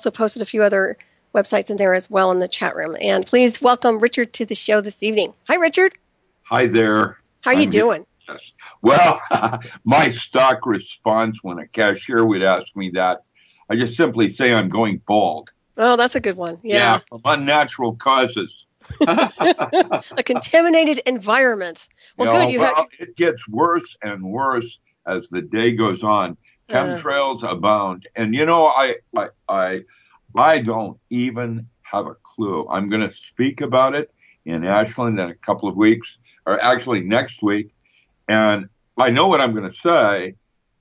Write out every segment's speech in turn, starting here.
also posted a few other websites in there as well in the chat room. And please welcome Richard to the show this evening. Hi, Richard. Hi there. How are you doing? Yes. Well, my stock response when a cashier would ask me that, I just simply say I'm going bald. Oh, that's a good one. Yeah, from unnatural causes. A contaminated environment. Well, good. It gets worse and worse as the day goes on. Chemtrails abound, and I don't even have a clue. I'm going to speak about it in Ashland in a couple of weeks, or actually next week, and I know what I'm going to say,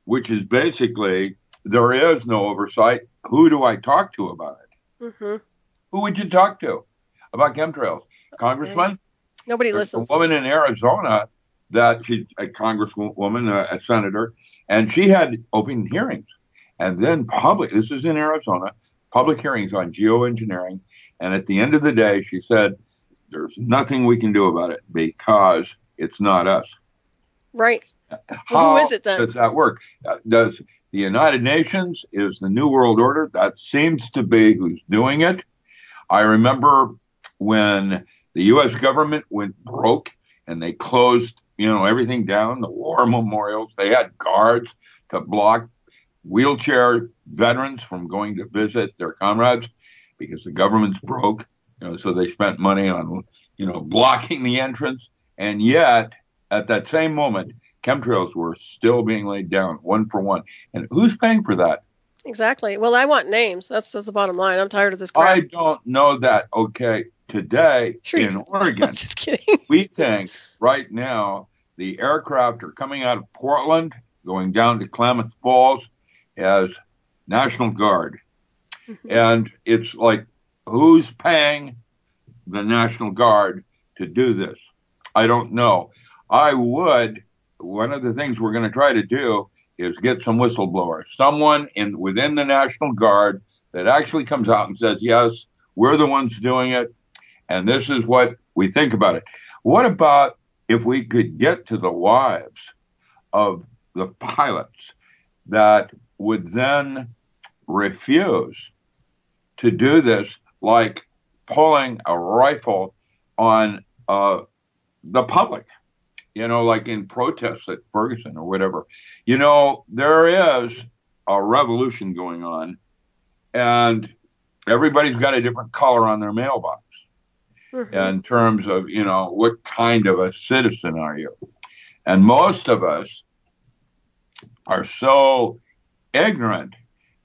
which is basically there is no oversight. Who do I talk to about it? Mm-hmm. Who would you talk to about chemtrails? Congressman? Nobody listens. A woman in Arizona that she's a congresswoman, a senator, and she had open hearings. And then this is in Arizona, public hearings on geoengineering. And at the end of the day, she said, there's nothing we can do about it because it's not us. Right. How who is it then? Does that work? Does the United Nations is the New World Order? That seems to be who's doing it. I remember when the U.S. government went broke and they closed, everything down, the war memorials. They had guards to block wheelchair veterans from going to visit their comrades because the government's broke. So they spent money on, blocking the entrance. And yet, at that same moment, chemtrails were still being laid down one for one. And who's paying for that? Exactly. Well, I want names. That's the bottom line. I'm tired of this crap. I don't know that. Okay. Today in Oregon, I'm just kidding. We think right now the aircraft are coming out of Portland, going down to Klamath Falls as National Guard. Mm-hmm. And it's like, who's paying the National Guard to do this? I don't know. One of the things we're going to try to do is get some whistleblowers, someone within the National Guard that actually comes out and says, yes, we're the ones doing it, and this is what we think about it. What about if we could get to the wives of the pilots that would then refuse to do this, like pulling a rifle on the public? Like in protests at Ferguson or whatever. There is a revolution going on, and everybody's got a different color on their mailbox in terms of, what kind of a citizen are you? And most of us are so ignorant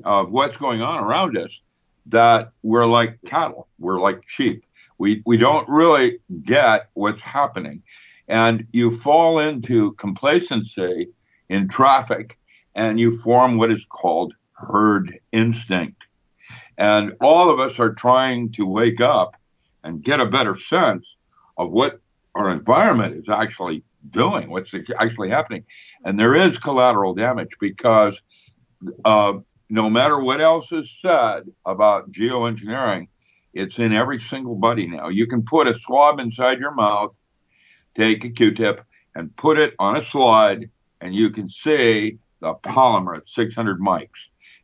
of what's going on around us that we're like cattle. We're like sheep. We don't really get what's happening. And you fall into complacency in traffic, and you form what is called herd instinct. And all of us are trying to wake up and get a better sense of what our environment is actually doing, what's actually happening. And there is collateral damage because no matter what else is said about geoengineering, it's in every single buddy now. You can put a swab inside your mouth, take a Q-tip, and put it on a slide, and you can see the polymer at 600 mics.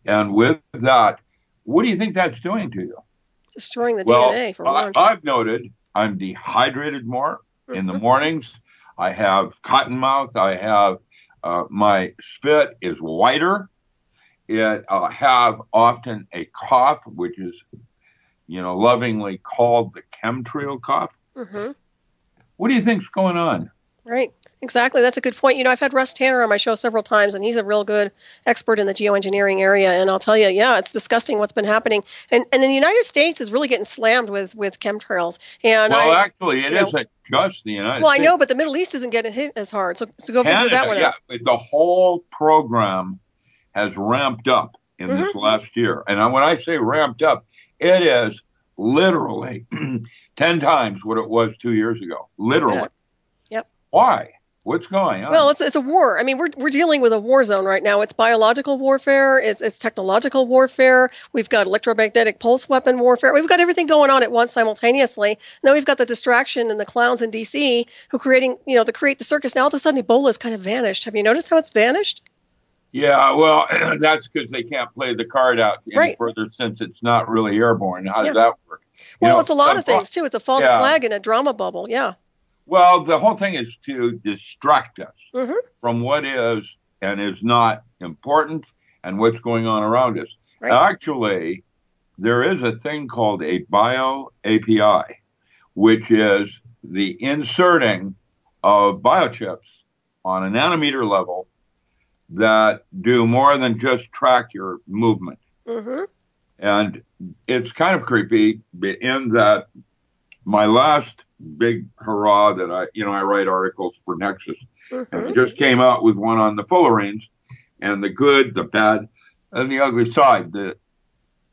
And with that, what do you think that's doing to you? Destroying the DNA, for one. I've noted I'm dehydrated more in the mornings. I have cotton mouth. I have my spit is whiter. I have often a cough, which is, lovingly called the chemtrail cough. Mm-hmm. What do you think's going on? Right. Exactly. That's a good point. I've had Russ Tanner on my show several times, and he's a real good expert in the geoengineering area. And I'll tell you, it's disgusting what's been happening. And the United States is really getting slammed with chemtrails. And actually, it isn't just the United States. Well, I know, but the Middle East isn't getting hit as hard. So go figure that one out. Yeah, the whole program has ramped up in this last year. And when I say ramped up, it is literally 10 times what it was 2 years ago. Literally. Yeah. Yep. Why? What's going on? Well, it's a war. I mean, we're dealing with a war zone right now. It's biological warfare. It's technological warfare. We've got electromagnetic pulse weapon warfare. We've got everything going on at once simultaneously. Then we've got the distraction and the clowns in D.C. who create the circus. Now all of a sudden Ebola's kind of vanished. Have you noticed how it's vanished? Yeah, well, that's because they can't play the card out any Right. further since it's not really airborne. How does Yeah. that work? Well, it's a lot of things too. It's a false Yeah. flag in a drama bubble. Yeah. Well, the whole thing is to distract us Mm-hmm. from what is and is not important and what's going on around us. Right. Actually, there is a thing called a bio API, which is the inserting of biochips on a nanometer level that do more than just track your movement. Mm-hmm. And it's kind of creepy in that my last big hurrah that I write articles for Nexus, and I just came out with one on the fullerenes and the good, the bad, and the ugly side. The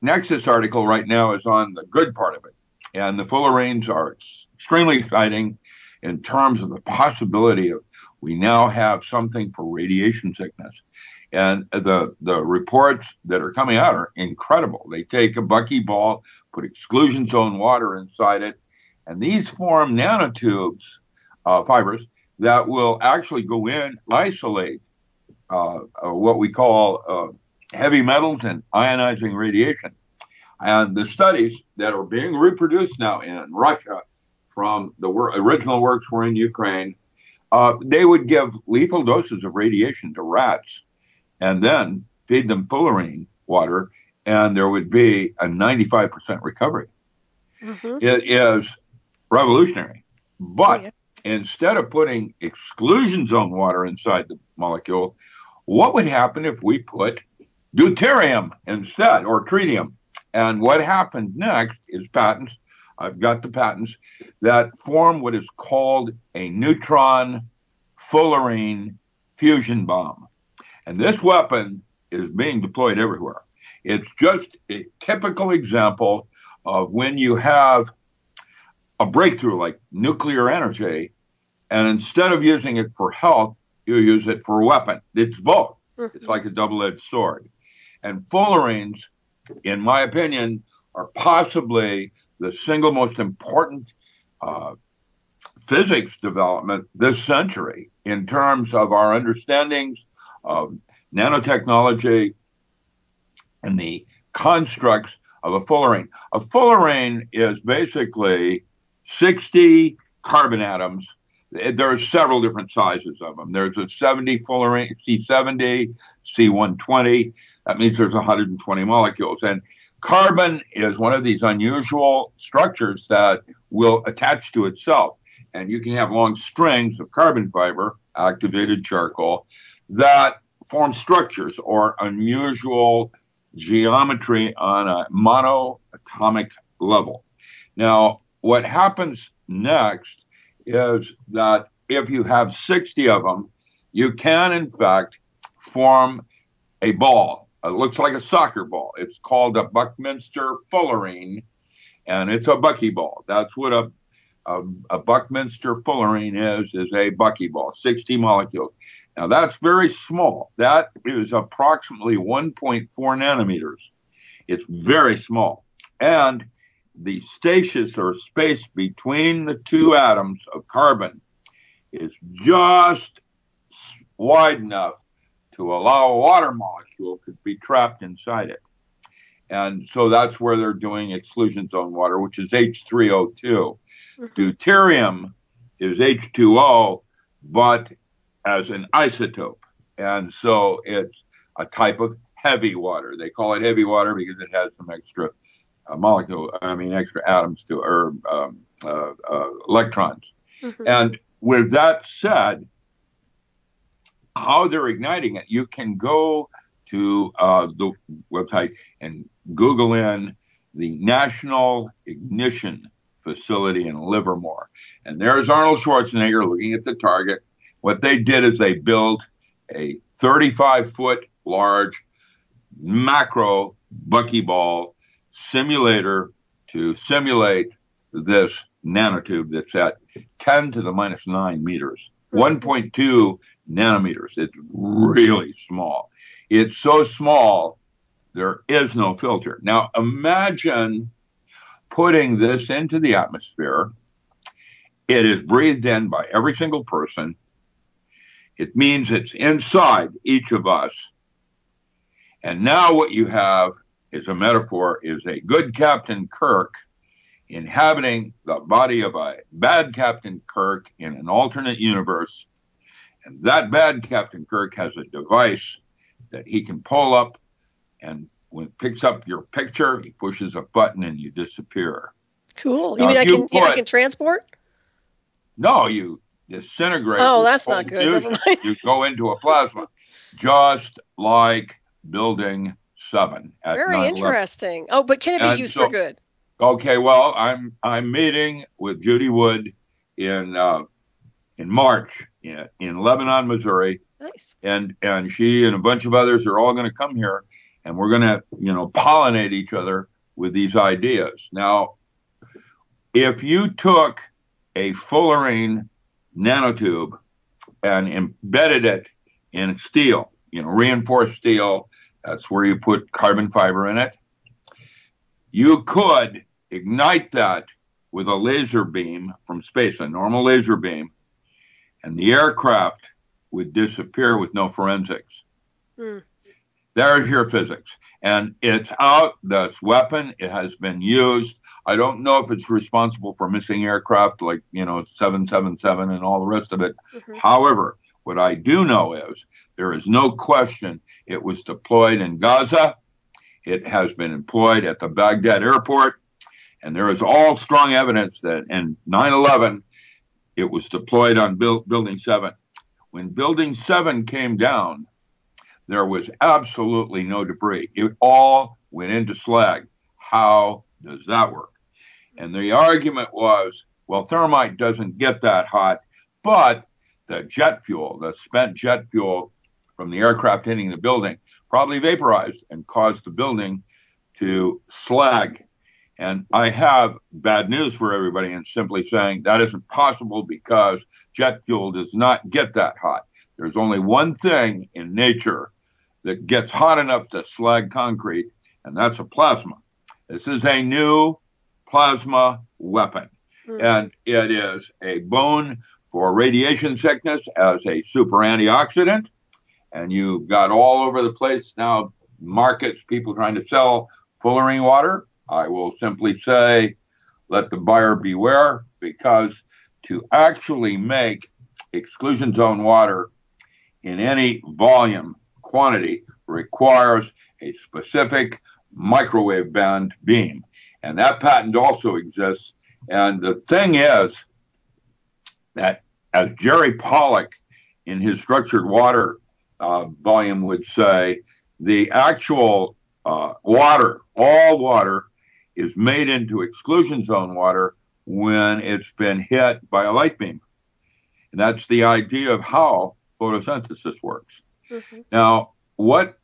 Nexus article right now is on the good part of it. And the fullerenes are extremely exciting in terms of the possibility of we now have something for radiation sickness. And the reports that are coming out are incredible. They take a buckyball, put exclusion zone water inside it, and these form nanotubes, fibers, that will actually go in, isolate what we call heavy metals and ionizing radiation. And the studies that are being reproduced now in Russia from the original works were in Ukraine, they would give lethal doses of radiation to rats and then feed them fullerene water, and there would be a 95% recovery. Mm-hmm. It is revolutionary. But instead of putting exclusion zone water inside the molecule, what would happen if we put deuterium instead, or tritium? And what happened next is patents. I've got the patents that form what is called a neutron fullerene fusion bomb. And this weapon is being deployed everywhere. It's just a typical example of when you have a breakthrough like nuclear energy, and instead of using it for health, you use it for a weapon. It's both. Mm-hmm. It's like a double-edged sword. And fullerenes, in my opinion, are possibly the single most important physics development this century in terms of our understandings of nanotechnology and the constructs of a fullerene. A fullerene is basically 60 carbon atoms. There are several different sizes of them. There's a 70 fullerene, C70, C120. That means there's 120 molecules. And carbon is one of these unusual structures that will attach to itself. And you can have long strings of carbon fiber, activated charcoal, that form structures or unusual geometry on a monoatomic level. Now, what happens next is that if you have 60 of them, you can, in fact, form a ball. It looks like a soccer ball. It's called a Buckminster fullerene, and it's a buckyball. That's what a Buckminster fullerene is a buckyball, 60 molecules. Now, that's very small. That is approximately 1.4 nanometers. It's very small. And the stasis or space between the two atoms of carbon is just wide enough to allow a water molecule to be trapped inside it. And so that's where they're doing exclusion zone water, which is H3O2. Mm-hmm. Deuterium is H2O, but as an isotope. And so it's a type of heavy water. They call it heavy water because it has some extra extra atoms to, or electrons. Mm-hmm. And with that said, how they're igniting it, you can go to the website and Google in the National Ignition Facility in Livermore. And there's Arnold Schwarzenegger looking at the target. What they did is they built a 35-foot large macro buckyball simulator to simulate this nanotube that's at 10 to the minus 9 meters, 1.2 nanometers. It's really small. It's so small, there is no filter. Now, imagine putting this into the atmosphere. It is breathed in by every single person. It means it's inside each of us. And now what you have is a metaphor, is a good Captain Kirk inhabiting the body of a bad Captain Kirk in an alternate universe. And that bad Captain Kirk has a device that he can pull up, and when it picks up your picture, he pushes a button and you disappear. Cool. Now, you mean I can transport? No, you disintegrate. Oh, that's not good. Never mind. You go into a plasma, just like Building 7 at Very 9/11. interesting. Oh, but can it be used for good? Okay, well, I'm meeting with Judy Wood in March in Lebanon, Missouri. Nice. And she and a bunch of others are all going to come here, and we're going to pollinate each other with these ideas. Now, if you took a fullerene nanotube and embedded it in steel, reinforced steel, that's where you put carbon fiber in it, you could ignite that with a laser beam from space, a normal laser beam, and the aircraft would disappear with no forensics. There's your physics. And it's out, this weapon, it has been used. I don't know if it's responsible for missing aircraft like, 777 and all the rest of it. However, what I do know is there is no question it was deployed in Gaza. It has been employed at the Baghdad airport. And there is all strong evidence that in 9/11, it was deployed on Building 7. When Building 7 came down, there was absolutely no debris. It all went into slag. How does that work? And the argument was, well, thermite doesn't get that hot, but the jet fuel, the spent jet fuel from the aircraft hitting the building, probably vaporized and caused the building to slag. And I have bad news for everybody in simply saying that isn't possible because jet fuel does not get that hot. There's only one thing in nature that gets hot enough to slag concrete, and that's a plasma. This is a new plasma weapon, and it is a boon for radiation sickness as a super antioxidant. And you've got all over the place now markets, people trying to sell fullerene water. I will simply say, let the buyer beware, because to actually make exclusion zone water in any volume quantity requires a specific microwave band beam. And that patent also exists. And the thing is that, as Jerry Pollack in his structured water volume would say, the actual water, all water, is made into exclusion zone water when it's been hit by a light beam. And that's the idea of how photosynthesis works. Now, what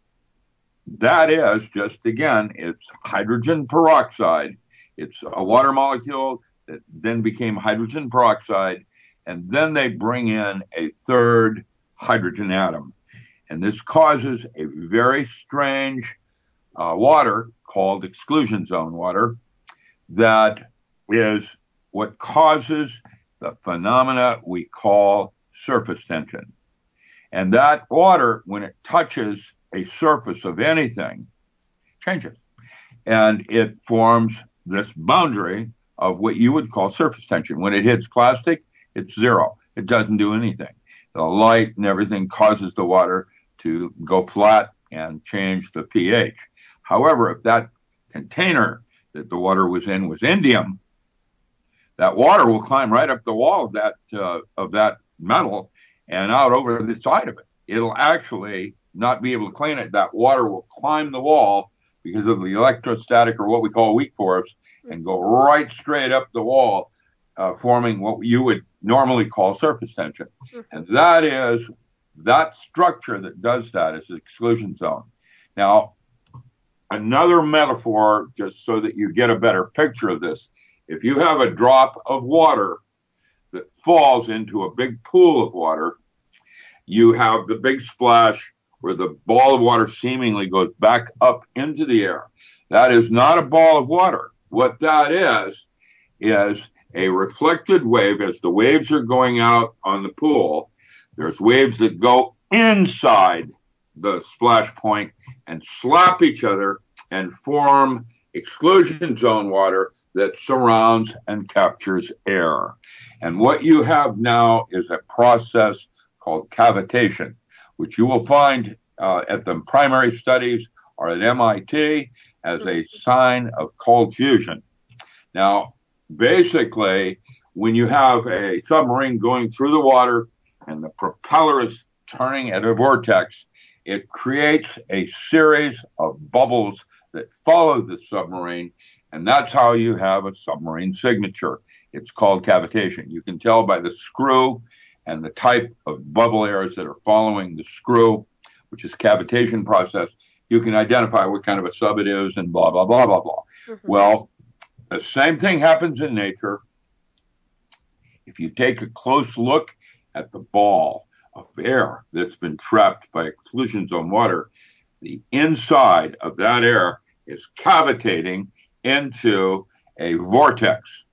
that is, just again, it's hydrogen peroxide. It's a water molecule that then became hydrogen peroxide, and then they bring in a third hydrogen atom. And this causes a very strange water called exclusion zone water that is what causes the phenomena we call surface tension. And that water, when it touches a surface of anything, changes. And it forms this boundary of what you would call surface tension. When it hits plastic, it's zero. It doesn't do anything. The light and everything causes the water to go flat and change the pH. However, if that container that the water was in was indium, that water will climb right up the wall of that metal and out over the side of it. It'll actually not be able to clean it. That water will climb the wall because of the electrostatic, or what we call weak force, and go right straight up the wall, forming what you would normally call surface tension. And that structure that does that is the exclusion zone. Now, another metaphor, just so that you get a better picture of this, if you have a drop of water that falls into a big pool of water, you have the big splash where the ball of water seemingly goes back up into the air. That is not a ball of water. What that is a reflected wave. As the waves are going out on the pool, there's waves that go inside the splash point and slap each other and form exclusion zone water that surrounds and captures air. And what you have now is a process called cavitation, which you will find at the primary studies or at MIT as a sign of cold fusion. Now, basically, when you have a submarine going through the water and the propeller is turning at a vortex, it creates a series of bubbles that follow the submarine, and that's how you have a submarine signature. It's called cavitation. You can tell by the screw and the type of bubble airs that are following the screw, which is cavitation process. You can identify what kind of a sub it is and blah, blah, blah, blah, blah. Mm-hmm. Well, the same thing happens in nature. If you take a close look at the ball of air that's been trapped by exclusion zone water, the inside of that air is cavitating into a vortex.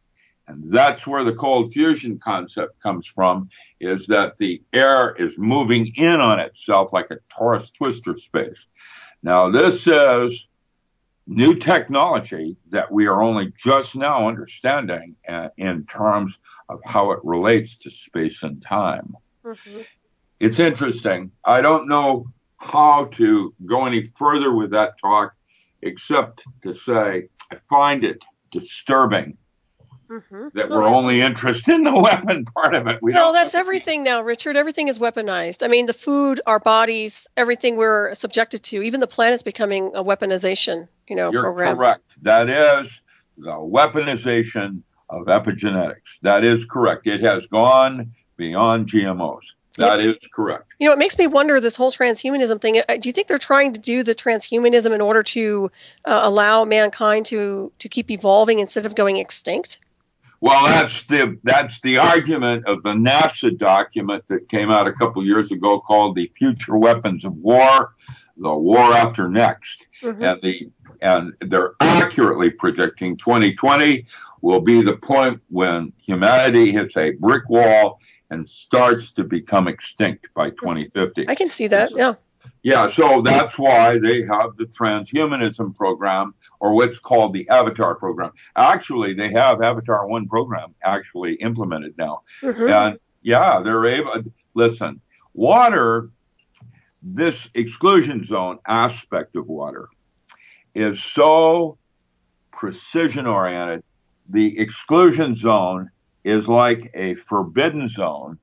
And that's where the cold fusion concept comes from, is that the air is moving in on itself like a torus twistor space. Now, this is new technology that we are only just now understanding in terms of how it relates to space and time. Mm-hmm. It's interesting. I don't know how to go any further with that talk, except to say I find it disturbing that we're only interested in the weapon part of it. That's everything now, Richard. Everything is weaponized. I mean, the food, our bodies, everything we're subjected to, even the planet's becoming a weaponization, You're program. Correct. That is the weaponization of epigenetics. That is correct. It has gone beyond GMOs. That is correct. It makes me wonder, this whole transhumanism thing. Do you think they're trying to do the transhumanism in order to allow mankind to keep evolving instead of going extinct? Well, that's the argument of the NASA document that came out a couple years ago called the Future Weapons of War, the War After Next. Mm-hmm. And they're accurately predicting 2020 will be the point when humanity hits a brick wall and starts to become extinct by 2050. I can see that, yeah. Yeah, so that's why they have the transhumanism program, or what's called the Avatar program. Actually, they have Avatar 1 program actually implemented now. Mm-hmm. And yeah, they're able, listen, water, this exclusion zone aspect of water is so precision oriented. The exclusion zone is like a forbidden zone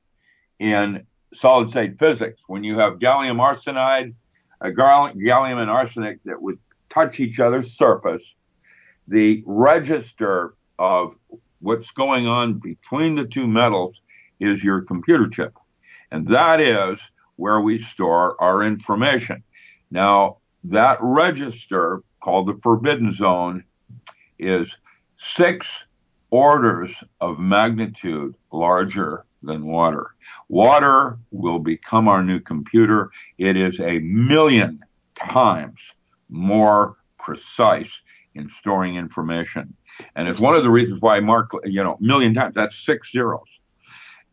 in solid state physics. When you have gallium arsenide, gallium and arsenic that would touch each other's surface, the register of what's going on between the two metals is your computer chip. And that is where we store our information. Now, that register, called the forbidden zone, is 6 orders of magnitude larger than water. Water will become our new computer. It is 1,000,000 times more precise in storing information. And it's one of the reasons why Mark, 1,000,000 times, that's 6 zeros.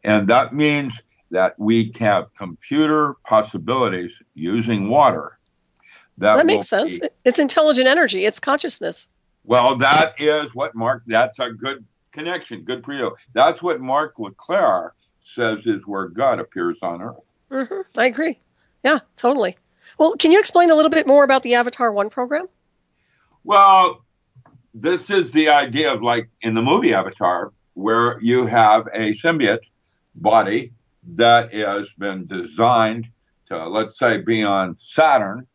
And that means that we have computer possibilities using water. That makes sense. It's intelligent energy. It's consciousness. Well, that is what that's a good connection. Good for you. That's what Mark Leclerc says is where God appears on earth. Mm-hmm. I agree. Yeah, totally. Well, can you explain a little bit more about the Avatar 1 program? Well, this is the idea of, like in the movie Avatar, where you have a symbiote body that has been designed to, let's say, be on Saturn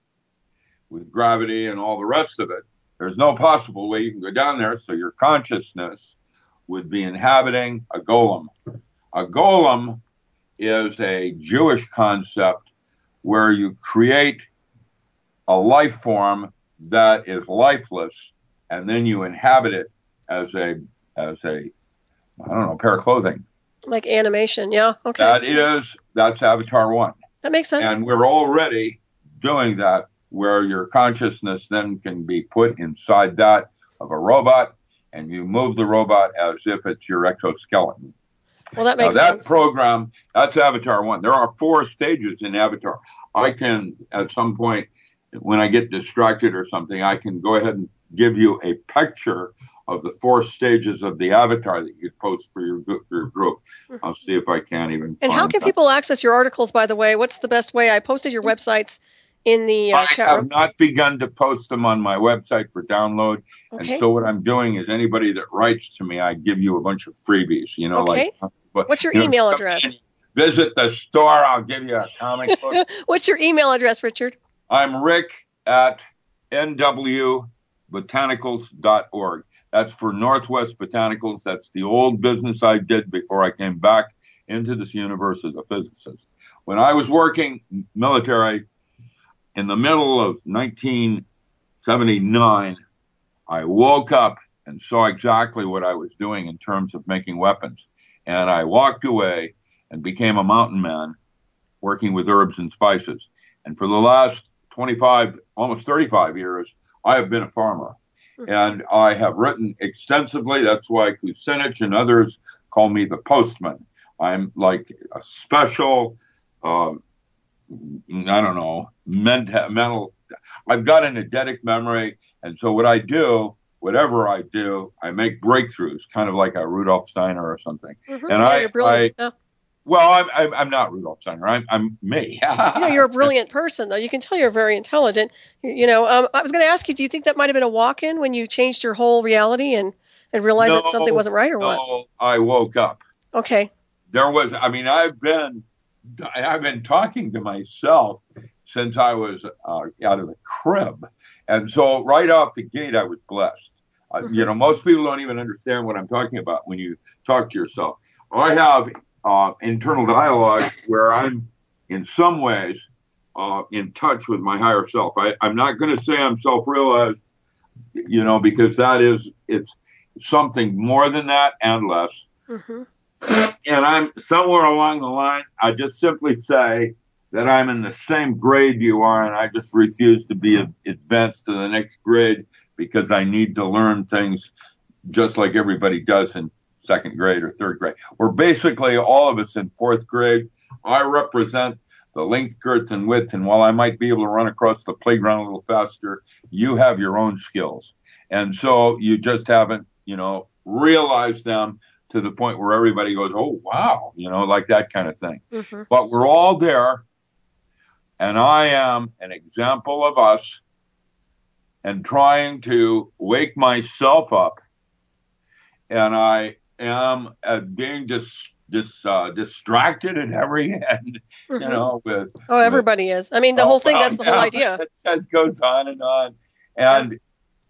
with gravity and all the rest of it. There's no possible way you can go down there, so your consciousness would be inhabiting a golem. A golem is a Jewish concept where you create a life form that is lifeless, and then you inhabit it as a pair of clothing. Like animation, yeah. Okay. That's Avatar 1. That makes sense. And we're already doing that, where your consciousness then can be put inside that of a robot, and you move the robot as if it's your exoskeleton. Well, that Now makes that sense. program, that's Avatar 1. There are 4 stages in Avatar. I can, at some point, when I get distracted or something, I can go ahead and give you a picture of the 4 stages of the Avatar that you post for your group. I'll see if I can even. And how can people access your articles, by the way? What's the best way? I posted your websites in the chat room. I have not begun to post them on my website for download. Okay. And so what I'm doing is anybody that writes to me, I give you a bunch of freebies, Okay. What's your email address? Visit the store. I'll give you a comic book. What's your email address, Richard? I'm Rick at nwbotanicals.org. That's for Northwest Botanicals. That's the old business I did before I came back into this universe as a physicist. When I was working military in the middle of 1979, I woke up and saw exactly what I was doing in terms of making weapons. And I walked away and became a mountain man working with herbs and spices. And for the last 25, almost 35 years, I have been a farmer. And I have written extensively. That's why Kucinich and others call me the postman. I'm like a special, I don't know, mental. I've got an eidetic memory. And so what I do, whatever I do, I make breakthroughs, kind of like a Rudolf Steiner or something. And you're brilliant. Well, I'm not Rudolf Steiner. I'm me. You're a brilliant person, though. You can tell you're very intelligent. I was going to ask you, do you think that might have been a walk-in when you changed your whole reality and realized that something wasn't right, or what? No, I woke up. Okay. There was, I've been talking to myself since I was out of the crib. And so right off the gate, I was blessed. Most people don't even understand what I'm talking about when you talk to yourself. I have internal dialogue where I'm in some ways in touch with my higher self. I'm not going to say I'm self-realized, because it's something more than that and less. And I'm somewhere along the line, I just simply say that I'm in the same grade you are, and I just refuse to be advanced to the next grade because I need to learn things just like everybody does in second grade or third grade. We're basically all of us in fourth grade. I represent the length, girth, and width, and while I might be able to run across the playground a little faster, you have your own skills. And so you just haven't, realized them to the point where everybody goes, oh, wow, like that kind of thing. But we're all there, and I am an example of us and trying to wake myself up, and I am being distracted at every end, with... Oh, everybody is. The whole thing, that's the whole idea. That goes on and on. And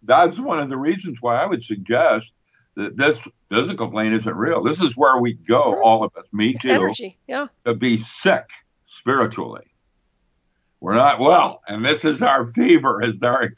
that's one of the reasons why I would suggest that this physical plane isn't real. This is where we go, all of us, me too, energy, to be sick spiritually. We're not well, and this is our fever, is our...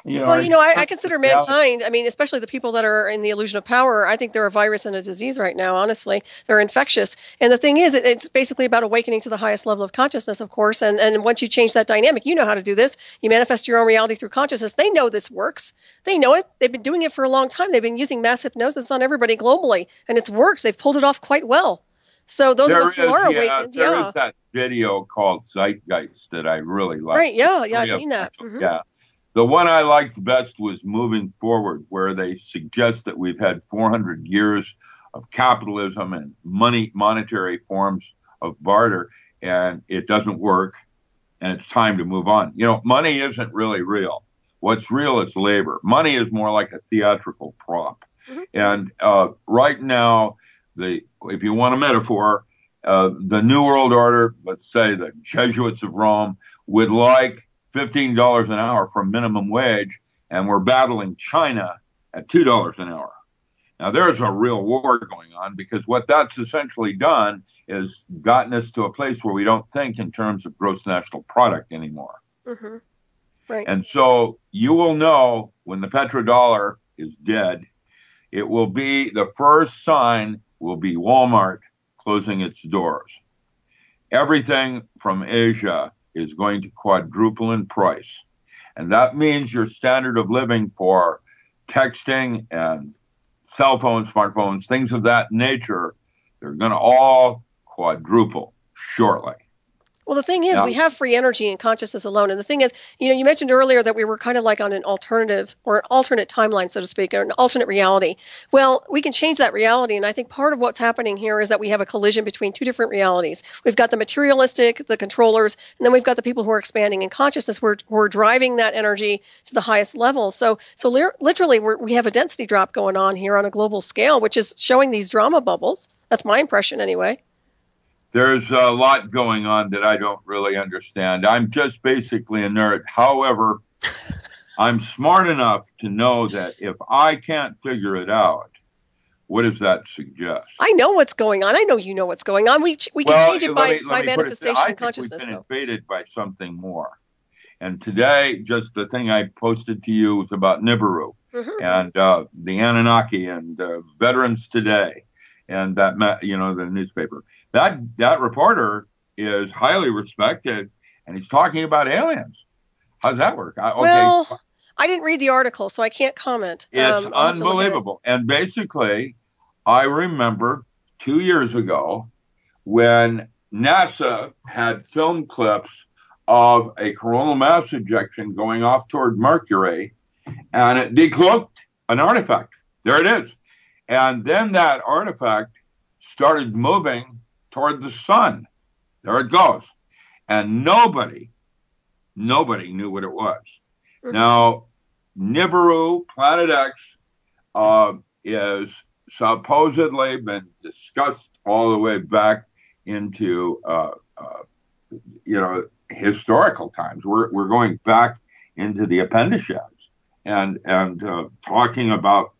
I consider mankind, especially the people that are in the illusion of power, I think they're a virus and a disease right now, honestly. They're infectious. And the thing is, it's basically about awakening to the highest level of consciousness, of course. And once you change that dynamic, you know how to do this. You manifest your own reality through consciousness. They know this works. They know it. They've been doing it for a long time. They've been using mass hypnosis on everybody globally, and it's works. They've pulled it off quite well. So those of us who are awakened, there is that video called Zeitgeist that I really like. Right, I've seen that. Yeah. The one I liked best was Moving Forward, where they suggest that we've had 400 years of capitalism and monetary forms of barter, and it doesn't work, and it's time to move on. Money isn't really real. What's real is labor. Money is more like a theatrical prop. And right now, if you want a metaphor, the New World Order, let's say the Jesuits of Rome, would like $15 an hour from minimum wage, and we're battling China at $2 an hour. Now, there's a real war going on, because what that's essentially done is gotten us to a place where we don't think in terms of gross national product anymore. Right. And so you will know when the petrodollar is dead, it will be the first sign will be Walmart closing its doors. Everything from Asia is going to quadruple in price. And that means your standard of living for texting and cell phones, smartphones, things of that nature, They're going to all quadruple shortly. Well, the thing is, we have free energy and consciousness alone. And the thing is, you mentioned earlier that we were kind of like on an alternative or an alternate timeline, so to speak, or an alternate reality. Well, we can change that reality. And I think part of what's happening here is that we have a collision between two different realities. We've got the materialistic, the controllers, and then we've got the people who are expanding in consciousness, who are driving that energy to the highest level. So literally, we have a density drop going on here on a global scale, which is showing these drama bubbles. That's my impression anyway. There's a lot going on that I don't really understand. I'm just basically a nerd. However, I'm smart enough to know that if I can't figure it out, what does that suggest? I know what's going on. I know you know what's going on. We can change it by manifestation and consciousness. I think we've been invaded by something more. And today, just the thing I posted to you was about Nibiru and the Anunnaki and Veterans Today. And that, the newspaper, that reporter is highly respected, and he's talking about aliens. How's that work? Well, I didn't read the article, so I can't comment. It's unbelievable. And basically, I remember 2 years ago when NASA had film clips of a coronal mass ejection going off toward Mercury, and it decloaked an artifact. There it is. And then that artifact started moving toward the sun. There it goes. And nobody knew what it was. Now, Nibiru, Planet X, is supposedly been discussed all the way back into, historical times. We're going back into the Upanishads and talking about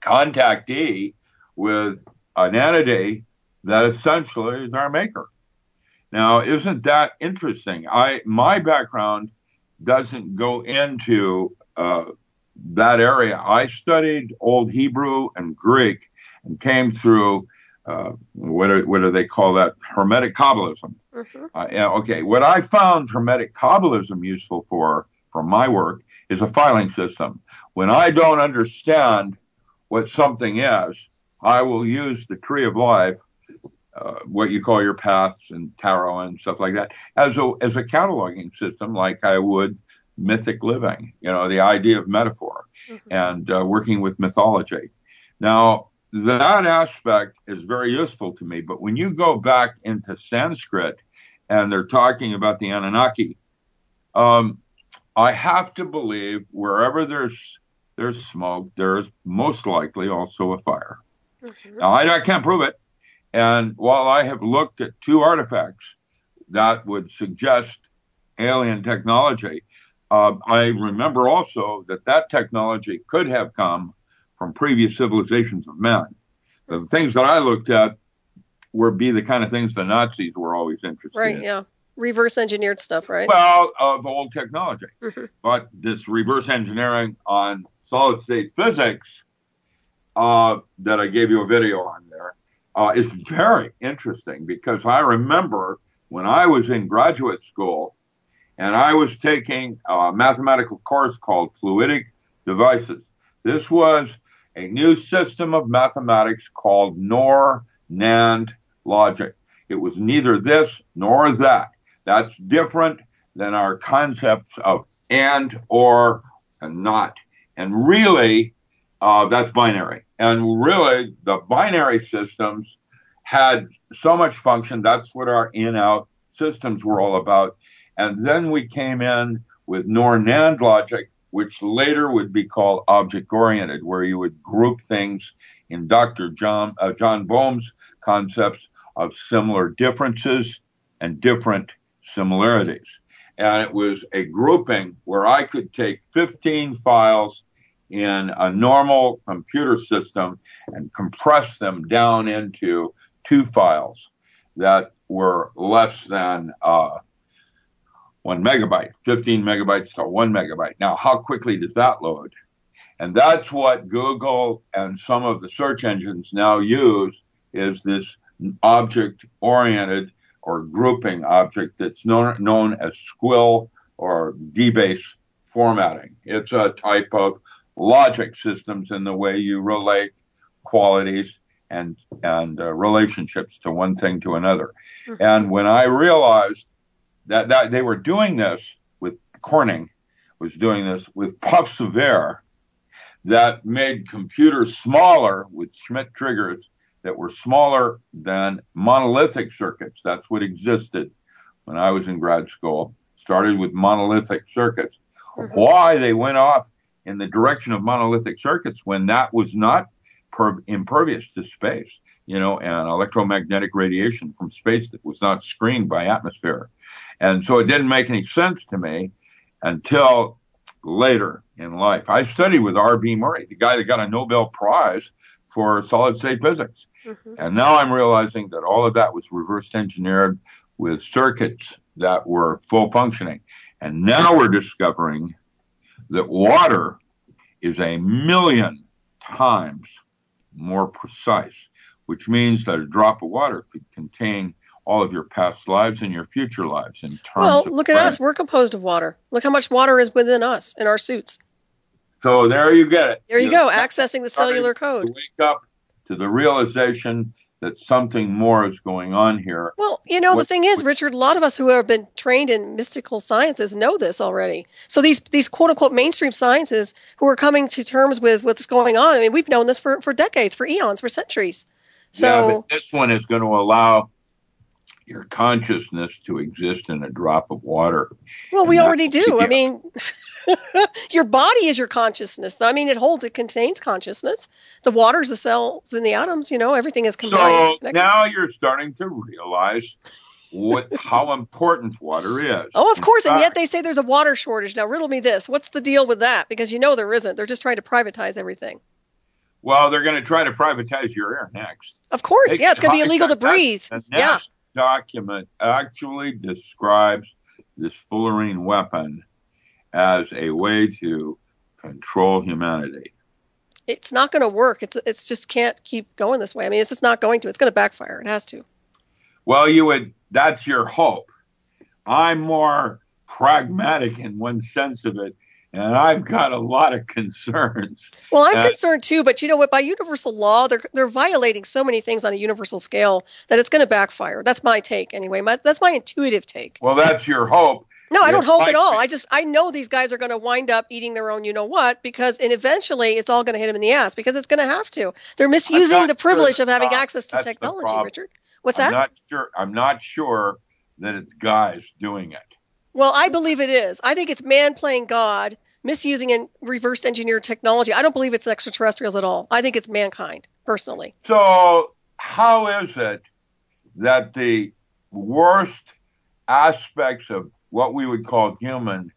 contactee with an entity that essentially is our maker. Now, isn't that interesting? My background doesn't go into that area. I studied Old Hebrew and Greek and came through what do they call that? Hermetic Kabbalism. What I found Hermetic Kabbalism useful for my work is a filing system. When I don't understand what something is, I will use the tree of life, what you call your paths and tarot and stuff like that, as a cataloging system, like I would mythic living, the idea of metaphor and working with mythology. Now, that aspect is very useful to me, but when you go back into Sanskrit and they're talking about the Anunnaki, I have to believe wherever there's smoke, there's most likely also a fire. Now, I can't prove it. And while I have looked at 2 artifacts that would suggest alien technology, I remember also that technology could have come from previous civilizations of man. The things that I looked at would be the kind of things the Nazis were always interested in. Right, yeah. Reverse engineered stuff, right? Well, of old technology. But this reverse engineering on solid state physics that I gave you a video on there is very interesting, because I remember when I was in graduate school and I was taking a mathematical course called Fluidic Devices. This was a new system of mathematics called NOR-NAND logic. It was neither this nor that. That's different than our concepts of and, or, and not. And really, that's binary. And really, the binary systems had so much function. That's what our in-out systems were all about. And then we came in with NOR-NAND logic, which later would be called object-oriented, where you would group things in Dr. John Boehm's concepts of similar differences and different similarities. And it was a grouping where I could take 15 files in a normal computer system and compress them down into 2 files that were less than 1 megabyte, 15 megabytes to 1 megabyte. Now, how quickly does that load? And that's what Google and some of the search engines now use, is this object-oriented or grouping object that's known as squill or dbase formatting. It's a type of logic systems in the way you relate qualities and relationships to one thing to another. And when I realized that they were doing this with Corning, was doing this with puffs of air that made computers smaller with Schmidt triggers that were smaller than monolithic circuits. That's what existed when I was in grad school. Started with monolithic circuits. Why they went off in the direction of monolithic circuits when that was not impervious to space, and electromagnetic radiation from space that was not screened by atmosphere. And so it didn't make any sense to me until later in life. I studied with R.B. Murray, the guy that got a Nobel Prize for solid-state physics. And now I'm realizing that all of that was reverse engineered with circuits that were full functioning. And now we're discovering that water is 1,000,000 times more precise, which means that a drop of water could contain all of your past lives and your future lives in terms of look at us. We're composed of water. Look how much water is within us in our suits. So there you get it. There you go, accessing the cellular code. To wake up to the realization that something more is going on here. Well, the thing is, Richard, a lot of us who have been trained in mystical sciences know this already. So these quote-unquote mainstream sciences who are coming to terms with what's going on, I mean, we've known this for decades, for eons, for centuries. So but this one is going to allow your consciousness to exist in a drop of water. Well, we already do. I mean, your body is your consciousness. I mean, it contains consciousness. The water's the cells and the atoms, everything is combined. So now you're starting to realize how important water is. Oh, of course. And yet they say there's a water shortage. Now, riddle me this. What's the deal with that? Because there isn't. They're just trying to privatize everything. Well, they're going to try to privatize your air next. Of course. It's going to be illegal to breathe. The next document actually describes this fullerene weapon as a way to control humanity. It's not going to work. It's just can't keep going this way. I mean, it's just not going to. It's going to backfire. It has to. Well, that's your hope. I'm more pragmatic in one sense of it, and I've got a lot of concerns. Well, I'm concerned too, but you know what? By universal law, they're violating so many things on a universal scale that it's going to backfire. That's my take anyway. That's my intuitive take. Well, that's your hope. No, I don't hope at all. I know these guys are going to wind up eating their own you-know-what, and eventually it's all going to hit them in the ass because it's going to have to. They're misusing the privilege of having access to technology, Richard. What's that? I'm not sure that it's guys doing it. Well, I believe it is. I think it's man playing God, misusing and reverse engineered technology. I don't believe it's extraterrestrials at all. I think it's mankind, personally. So how is it that the worst aspects of what we would call human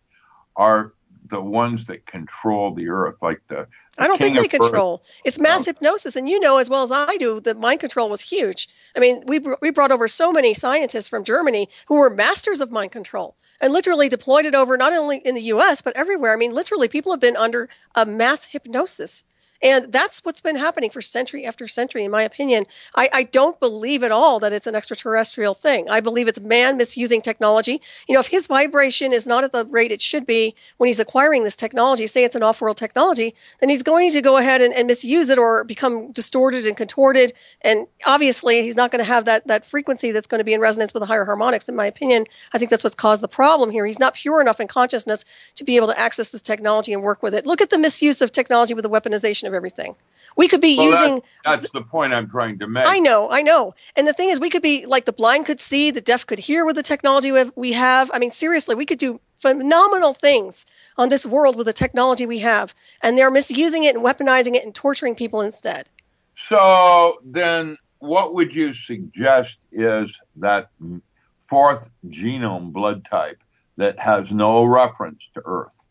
are the ones that control the earth, like the I don't think they control. It's mass hypnosis, and as well as I do that mind control was huge. I mean, we brought over so many scientists from Germany who were masters of mind control and literally deployed it over not only in the U.S. but everywhere. I mean, literally, people have been under a mass hypnosis. And that's what's been happening for century after century, in my opinion. I don't believe at all that it's an extraterrestrial thing. I believe it's man misusing technology. If his vibration is not at the rate it should be when he's acquiring this technology, say it's an off-world technology, then he's going to go ahead and misuse it or become distorted and contorted. And obviously, he's not going to have that frequency that's going to be in resonance with the higher harmonics, in my opinion. I think that's what's caused the problem here. He's not pure enough in consciousness to be able to access this technology and work with it. Look at the misuse of technology with the weaponization of everything. We could be using... That's the point I'm trying to make. I know. And the thing is, we could be like the blind could see, the deaf could hear with the technology we have. I mean, seriously, we could do phenomenal things on this world with the technology we have. And they're misusing it and weaponizing it and torturing people instead. So then what would you suggest is that fourth genome blood type that has no reference to Earth?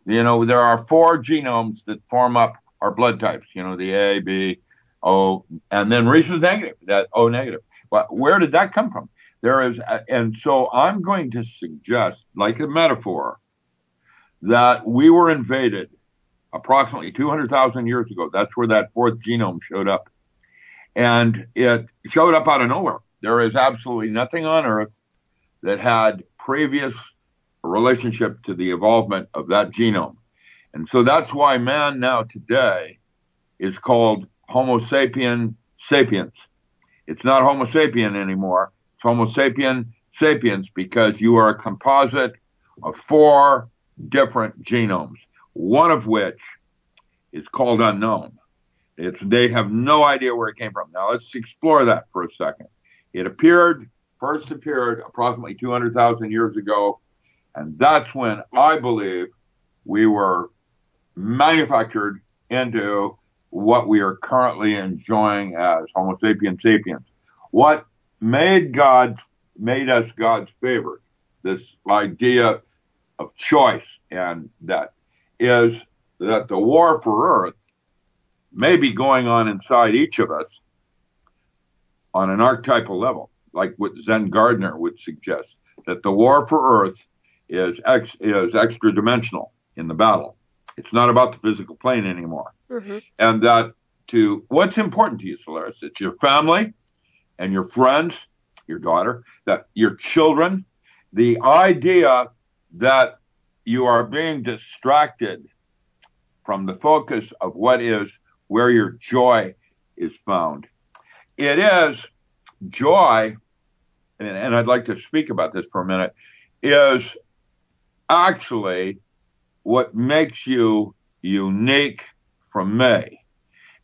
There are 4 genomes that form up our blood types, the A, B, O, and then rhesus negative, that O negative. Well, where did that come from? And so I'm going to suggest, like a metaphor, that we were invaded approximately 200,000 years ago. That's where that 4th genome showed up. And it showed up out of nowhere. There is absolutely nothing on Earth that had previous relationship to the evolvement of that genome. And so that's why man now today is called Homo sapien sapiens. It's not Homo sapien anymore. It's Homo sapien sapiens because you are a composite of 4 different genomes, one of which is called unknown. They have no idea where it came from. Now let's explore that for a second. It first appeared approximately 200,000 years ago, and that's when I believe we were manufactured into what we are currently enjoying as Homo sapiens sapiens. What made us God's favorite, this idea of choice, and that is that the war for Earth may be going on inside each of us on an archetypal level, like what Zen Gardner would suggest, that the war for Earth is extra dimensional in the battle. It's not about the physical plane anymore. Mm-hmm. And that what's important to you, Solaris? It's your family and your friends, your daughter, that your children, the idea that you are being distracted from the focus of what is where your joy is found. It is joy, and I'd like to speak about this for a minute, is actually what makes you unique from me.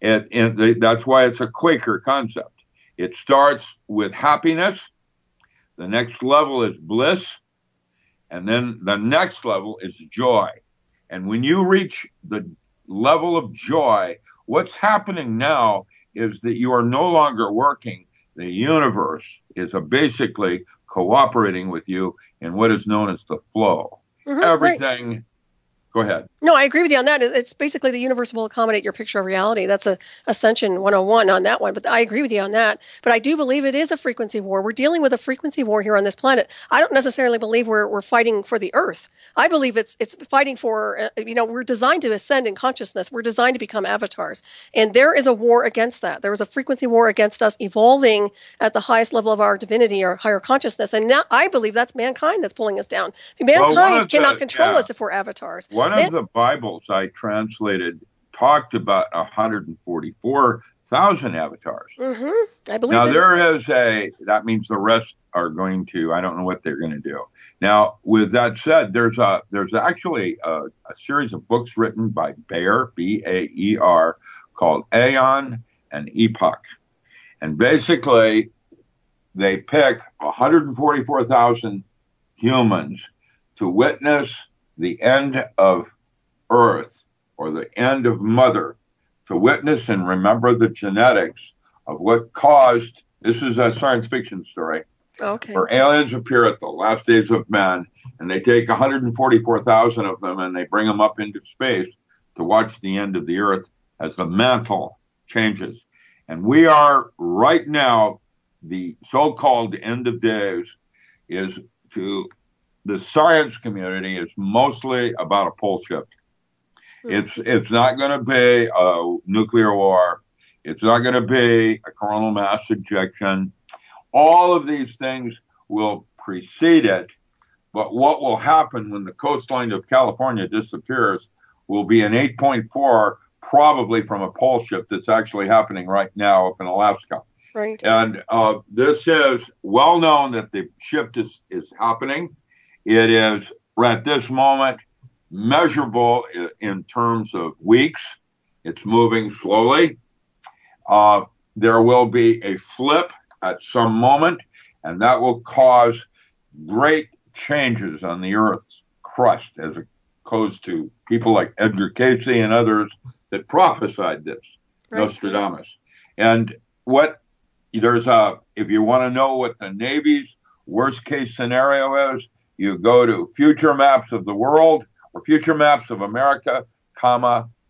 That's why it's a Quaker concept. It starts with happiness. The next level is bliss. And then the next level is joy. And when you reach the level of joy, what's happening now is that you are no longer working. The universe is basically cooperating with you in what is known as the flow. Mm-hmm, everything. Right. Go ahead. No, I agree with you on that. It's basically the universe will accommodate your picture of reality. That's a Ascension 101 on that one. But I agree with you on that. But I do believe it is a frequency war. We're dealing with a frequency war here on this planet. I don't necessarily believe we're fighting for the Earth. I believe it's fighting for, we're designed to ascend in consciousness. We're designed to become avatars. And there is a war against that. There is a frequency war against us evolving at the highest level of our divinity or higher consciousness. And now I believe that's mankind that's pulling us down. Mankind cannot control us if we're avatars. One of the Bibles I translated talked about 144,000 avatars. Mm-hmm. I believe now there is that means the rest are going to, I don't know what they're going to do. Now, with that said, there's actually a series of books written by Baer, B-A-E-R, called Aeon and Epoch. And basically, they pick 144,000 humans to witness the end of Earth, or the end of Mother, to witness and remember the genetics of what caused, this is a science fiction story, where aliens appear at the last days of man, and they take 144,000 of them and they bring them up into space to watch the end of the Earth as the mantle changes. And we are right now, the so-called end of days is to the science community is mostly about a pole shift. It's not going to be a nuclear war. It's not going to be a coronal mass ejection. All of these things will precede it. But what will happen when the coastline of California disappears will be an 8.4, probably from a pole shift that's actually happening right now up in Alaska. Right. And this is well known that the shift is happening. It is, at this moment, measurable in terms of weeks. It's moving slowly. There will be a flip at some moment, and that will cause great changes on the Earth's crust, as opposed to people like Edgar Cayce and others that prophesied this, right. Nostradamus. And if you want to know what the Navy's worst case scenario is, you go to Future Maps of the World or Future Maps of America,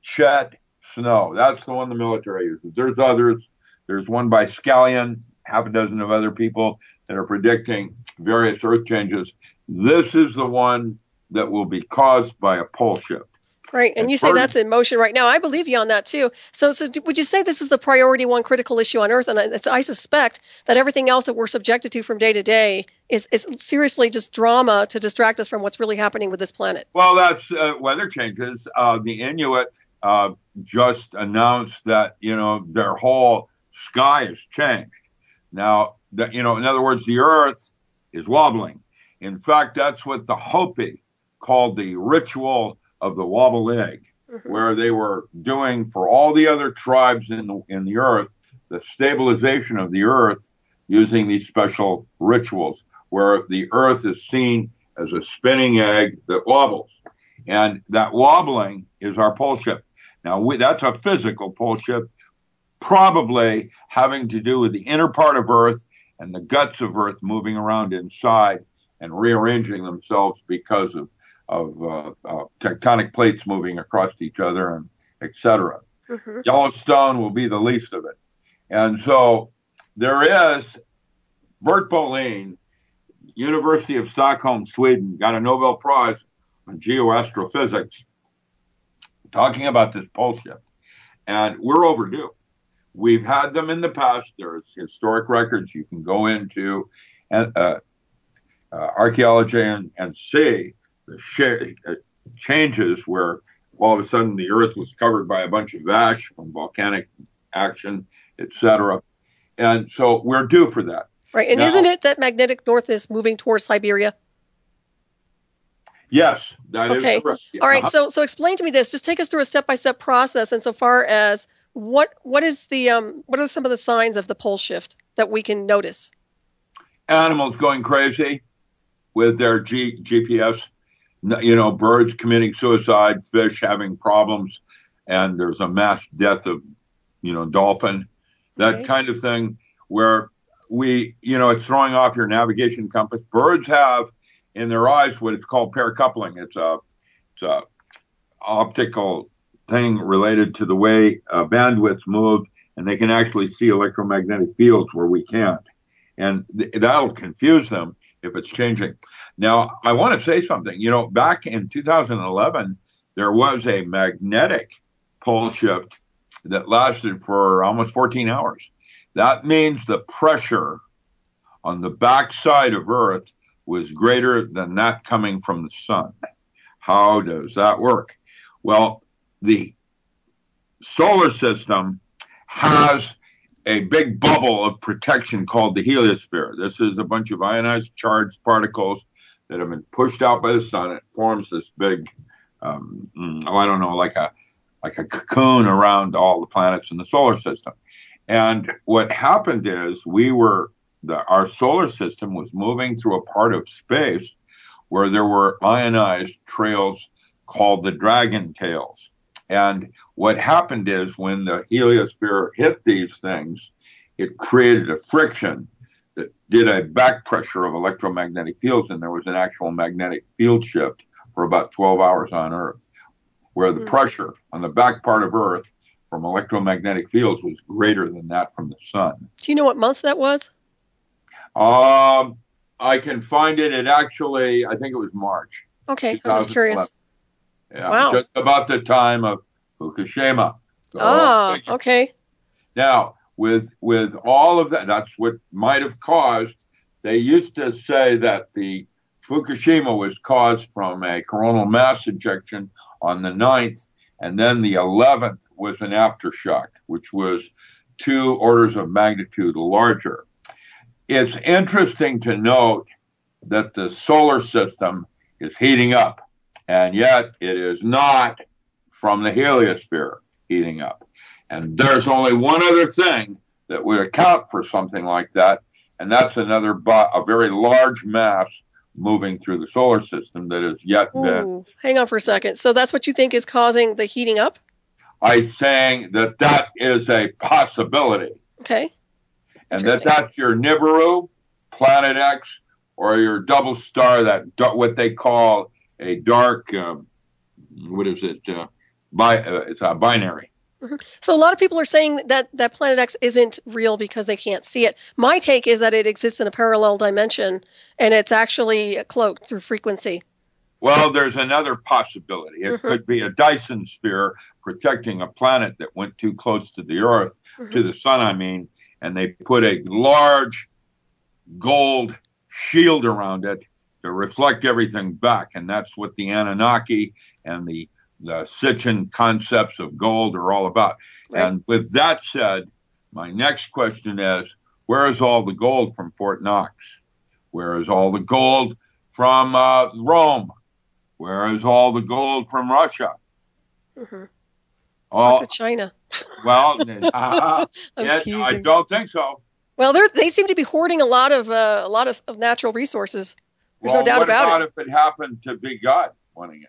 Chet Snow. That's the one the military uses. There's others. There's one by Scallion, half a dozen of other people that are predicting various Earth changes. This is the one that will be caused by a pole shift. Right, and you say that's in motion right now. I believe you on that, too. So would you say this is the priority one critical issue on Earth? And I suspect that everything else that we're subjected to from day to day is seriously just drama to distract us from what's really happening with this planet. Well, that's weather changes. The Inuit just announced that, their whole sky has changed. Now, in other words, the Earth is wobbling. In fact, that's what the Hopi called the ritual of the wobbled egg, where they were doing for all the other tribes in the Earth, the stabilization of the Earth using these special rituals, where the Earth is seen as a spinning egg that wobbles. And that wobbling is our pole shift. Now, that's a physical pole shift, probably having to do with the inner part of Earth and the guts of Earth moving around inside and rearranging themselves because of tectonic plates moving across each other, and et cetera. Yellowstone will be the least of it. And so there is Bert Bolin, University of Stockholm, Sweden, got a Nobel Prize on geoastrophysics, talking about this pole shift. And we're overdue. We've had them in the past. There's historic records you can go into archaeology and see the changes where all of a sudden the Earth was covered by a bunch of ash from volcanic action, etc. And so we're due for that. Right. And now, isn't it that magnetic north is moving towards Siberia? Yes, that is correct. All right. So explain to me this. Just take us through a step-by-step process insofar as what are some of the signs of the pole shift that we can notice? Animals going crazy with their GPS. Birds committing suicide, fish having problems, and there's a mass death of, dolphin, that kind of thing, where it's throwing off your navigation compass. Birds have in their eyes what it's called paracoupling. It's a optical thing related to the way bandwidths move, and they can actually see electromagnetic fields where we can't. And that'll confuse them if it's changing. Now, I want to say something. Back in 2011, there was a magnetic pole shift that lasted for almost 14 hours. That means the pressure on the backside of Earth was greater than that coming from the sun. How does that work? Well, the solar system has a big bubble of protection called the heliosphere. This is a bunch of ionized charged particles that have been pushed out by the sun. It forms this big, like a cocoon around all the planets in the solar system. And what happened is our solar system was moving through a part of space where there were ionized trails called the dragon tails. And what happened is when the heliosphere hit these things, it created a friction that did a back pressure of electromagnetic fields, and there was an actual magnetic field shift for about 12 hours on Earth, where the pressure on the back part of Earth from electromagnetic fields was greater than that from the sun. Do you know what month that was? I can find it. I think it was March. Okay, I was just curious. Yeah, wow. Just about the time of Fukushima. So, okay. Now, with all of that, that's what might have caused. They used to say that the Fukushima was caused from a coronal mass ejection on the 9th, and then the 11th was an aftershock, which was 2 orders of magnitude larger. It's interesting to note that the solar system is heating up, and yet it is not from the heliosphere heating up. And there's only one other thing that would account for something like that, and that's a very large mass moving through the solar system that has yet been... Hang on for a second. So that's what you think is causing the heating up? I'm saying that is a possibility. Okay. And that's your Nibiru, Planet X, or your double star, what they call a dark, it's a binary. Mm-hmm. So a lot of people are saying that Planet X isn't real because they can't see it. My take is that it exists in a parallel dimension, and it's actually cloaked through frequency. Well, there's another possibility. It could be a Dyson sphere protecting a planet that went too close to the Earth, to the sun, I mean, and they put a large gold shield around it to reflect everything back. And that's what the Anunnaki and the Sitchin concepts of gold are all about. Right. And with that said, My next question is, where is all the gold from Fort Knox? Where is all the gold from Rome? Where is all the gold from Russia? Mm-hmm. Talk to China. Well, I don't think so. Well, they seem to be hoarding a lot of natural resources. There's no doubt about it. What about if it happened to be God wanting it?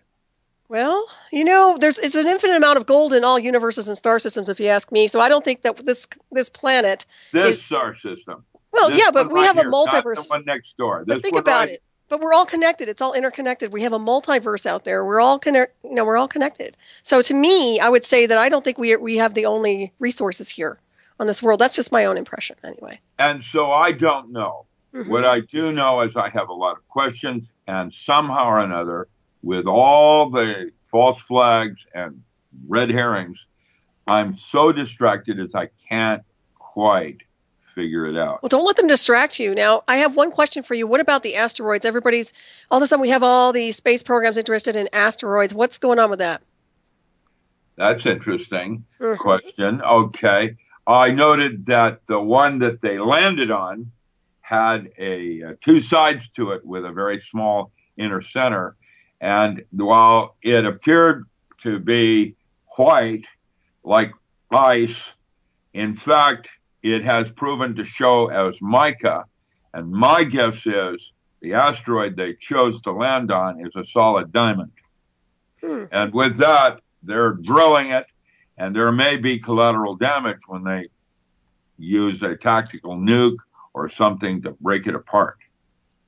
Well, it's an infinite amount of gold in all universes and star systems, if you ask me. So I don't think that this planet, star system. Well, yeah, but we have a multiverse. Not the one next door. But think about it. But we're all connected. It's all interconnected. We have a multiverse out there. We're all connected. So to me, I would say that I don't think we have the only resources here on this world. That's just my own impression, anyway. And so I don't know. Mm-hmm. What I do know is I have a lot of questions, and somehow or another, with all the false flags and red herrings, I'm so distracted as I can't quite figure it out. Well, don't let them distract you. Now, I have one question for you. What about the asteroids? All of a sudden we have all the space programs interested in asteroids. What's going on with that? That's interesting question. Okay. I noted that the one that they landed on had two sides to it with a very small inner center. And while it appeared to be white, like ice, in fact, it has proven to show as mica. And my guess is the asteroid they chose to land on is a solid diamond. And with that, they're drilling it, and there may be collateral damage when they use a tactical nuke or something to break it apart.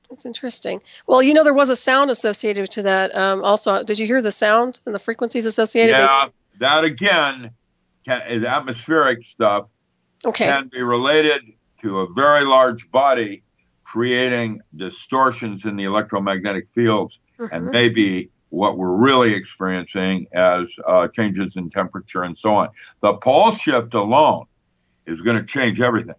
That's interesting. Well, there was a sound associated to that. Also, did you hear the sound and the frequencies associated? Yeah, that again is atmospheric stuff. Okay. Can be related to a very large body creating distortions in the electromagnetic fields, and maybe what we're really experiencing as changes in temperature and so on. The pole shift alone is going to change everything,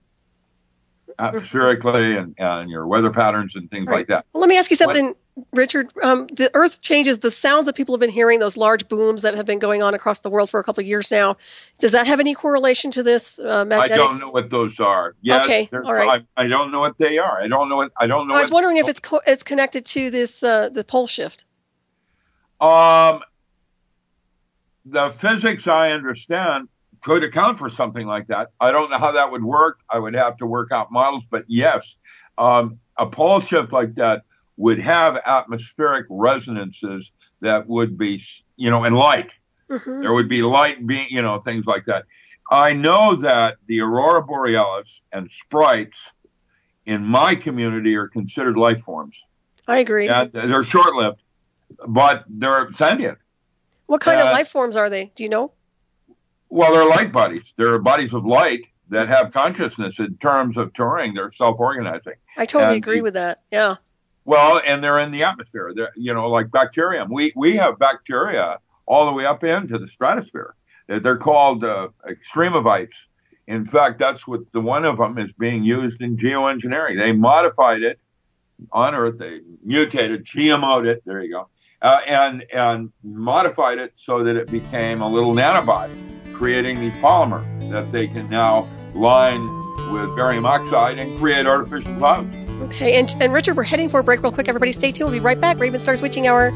atmospherically and your weather patterns and things like that. Well, let me ask you something, Richard. The Earth changes, the sounds that people have been hearing, those large booms that have been going on across the world for a couple of years now. Does that have any correlation to this magnetic? I don't know what those are. Yes, okay, all right. I don't know what they are. I don't know. I was wondering if it's connected to this the pole shift. The physics I understand could account for something like that. I don't know how that would work. I would have to work out models, but yes, a pole shift like that would have atmospheric resonances that would be, in light. There would be light being, things like that. I know that the aurora borealis and sprites in my community are considered life forms. I agree. And they're short-lived, but they're sentient. What kind of life forms are they? Do you know? Well, they're light bodies. They're bodies of light that have consciousness in terms of Turing. They're self-organizing. I totally agree with that. Yeah. Well, and they're in the atmosphere. They're, like bacterium. We have bacteria all the way up into the stratosphere. They're called extremovites. In fact, that's what one of them is being used in geoengineering. They modified it on Earth. They mutated, GMO'd it. There you go. And modified it so that it became a little nanobot, creating the polymer that they can now line with barium oxide and create artificial clouds. Okay, and Richard, we're heading for a break real quick. Everybody stay tuned. We'll be right back. Ravenstar's Witching Hour.